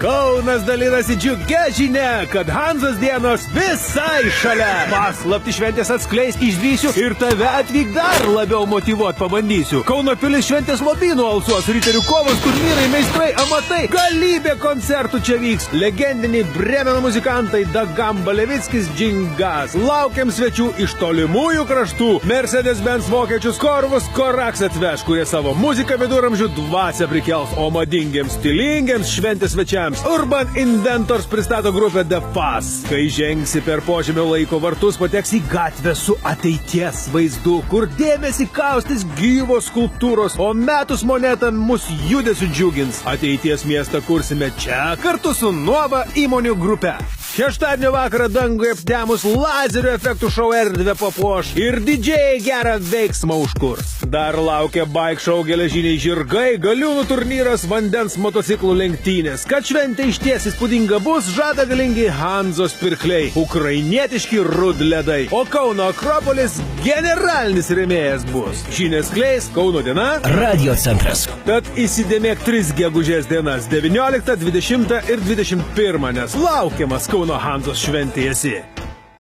Kaunas dalinasi džiugia žinia, kad Hanzos dienos visai šalia. Paslaptį šventės atskleis išdrysiu ir tave atvyk dar labiau motyvuot pabandysiu. Kauno pilis šventės lobynų alsuos, riterių kovos, turnyrai, meistrai, amatai. Galybė koncertų čia vyks. Legendiniai Brėmeno muzikantai Dagamba Levickis Džingas. Laukiam svečių iš tolimųjų kraštų. Mercedes-Benz vokiečius Korvus Koraks atveš, kurie savo muziką viduramžių dvasią prikels, o madingiems, stilingiams šventės svečiams Urban Inventors pristato grupę The Fuzz. Kai žengsi per požemio laiko vartus, pateks į gatvę su ateities vaizdu, kur dėmesį kaustys gyvos skulptūros, o metus monetą mus judesiu džiugins. Ateities miestą kursime čia kartu su Nova įmonių grupe. Šeštadienio vakarą dangui aptemus lazerio efektų šou erdvę papuoš ir didžiai gerą veiksmą užkurs. Dar laukia bike show geležiniai žirgai, galiūnų turnyras, vandens motociklų lenktynės. Kad šventė išties įspūdinga bus, žada galingi Hanzos pirkliai, ukrainietiški rudledai, o Kauno Akropolis generalinis rėmėjas bus. Žinias skleis Kauno diena, Radio centras. Tad įsidėmėk 3 gegužės dienas 19, 20 ir 21, nes laukiamas Kauno Hanzos šventėje esi.